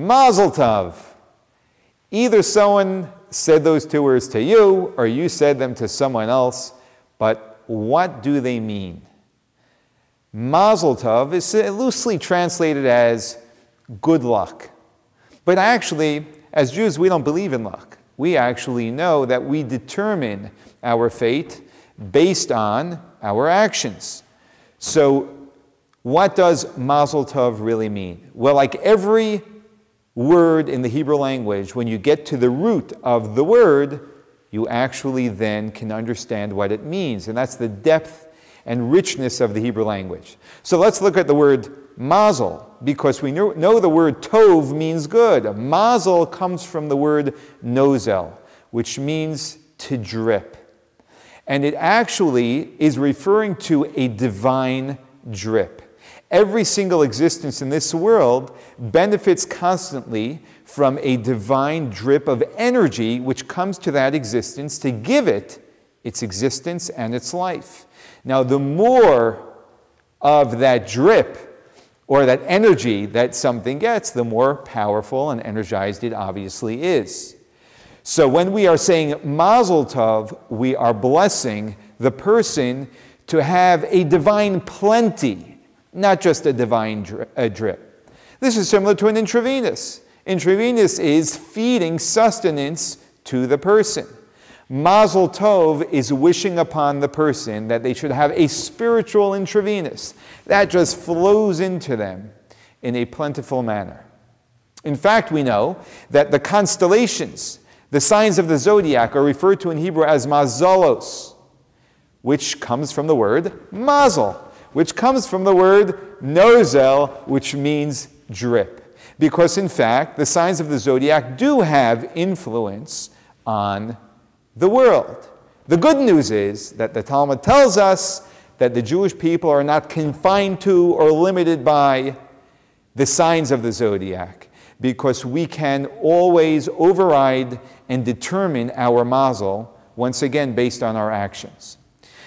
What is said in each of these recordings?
Mazal Tov. Either someone said those two words to you or you said them to someone else, but what do they mean? Mazal Tov is loosely translated as good luck. But actually, as Jews, we don't believe in luck. We actually know that we determine our fate based on our actions. So what does Mazal Tov really mean? Well, like every word in the Hebrew language, when you get to the root of the word, you actually then can understand what it means. And that's the depth and richness of the Hebrew language. So let's look at the word mazel, because we know the word tov means good. Mazel comes from the word nozel, which means to drip. And it actually is referring to a divine drip. Every single existence in this world benefits constantly from a divine drip of energy which comes to that existence to give it its existence and its life. Now, the more of that drip or that energy that something gets, the more powerful and energized it obviously is. So when we are saying Mazal Tov, we are blessing the person to have a divine plenty, not just a divine drip. This is similar to an intravenous. Intravenous is feeding sustenance to the person. Mazal Tov is wishing upon the person that they should have a spiritual intravenous that just flows into them in a plentiful manner. In fact, we know that the constellations, the signs of the zodiac, are referred to in Hebrew as mazalos, which comes from the word mazel, which comes from the word nozel, which means drip. Because in fact, the signs of the zodiac do have influence on the world. The good news is that the Talmud tells us that the Jewish people are not confined to or limited by the signs of the zodiac, because we can always override and determine our mazel, once again based on our actions.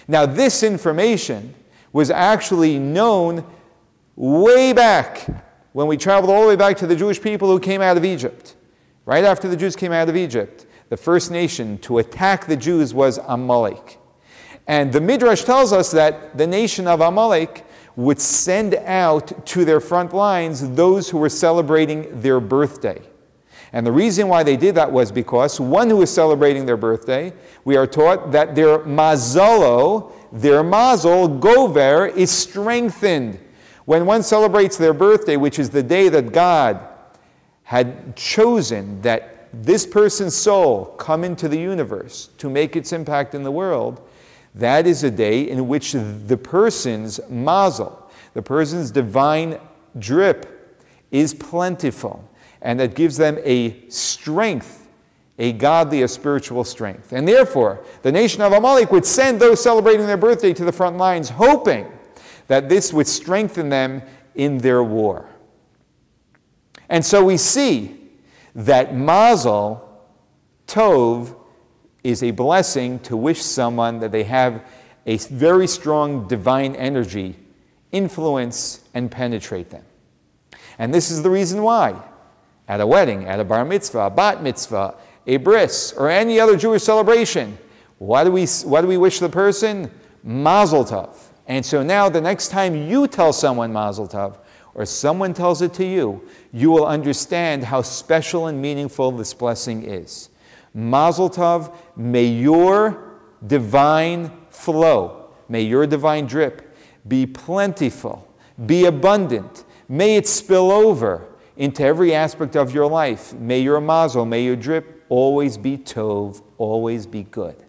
Now, this information was actually known way back when we traveled all the way back to the Jewish people who came out of Egypt. Right after the Jews came out of Egypt, the first nation to attack the Jews was Amalek. And the Midrash tells us that the nation of Amalek would send out to their front lines those who were celebrating their birthday. And the reason why they did that was because one who was celebrating their birthday, we are taught that their mazalo, their mazel, gover, is strengthened. When one celebrates their birthday, which is the day that God had chosen that this person's soul come into the universe to make its impact in the world, that is a day in which the person's mazel, the person's divine drip, is plentiful. And that gives them a strength, a godly, a spiritual strength. And therefore, the nation of Amalek would send those celebrating their birthday to the front lines, hoping that this would strengthen them in their war. And so we see that Mazal Tov is a blessing to wish someone that they have a very strong divine energy influence and penetrate them. And this is the reason why at a wedding, at a bar mitzvah, a bat mitzvah, a bris, or any other Jewish celebration, what do we wish the person? Mazal Tov. And so now the next time you tell someone Mazal Tov, or someone tells it to you, you will understand how special and meaningful this blessing is. Mazal Tov, may your divine flow, may your divine drip be plentiful, be abundant. May it spill over into every aspect of your life. May your mazel, may your drip always be tov, always be good.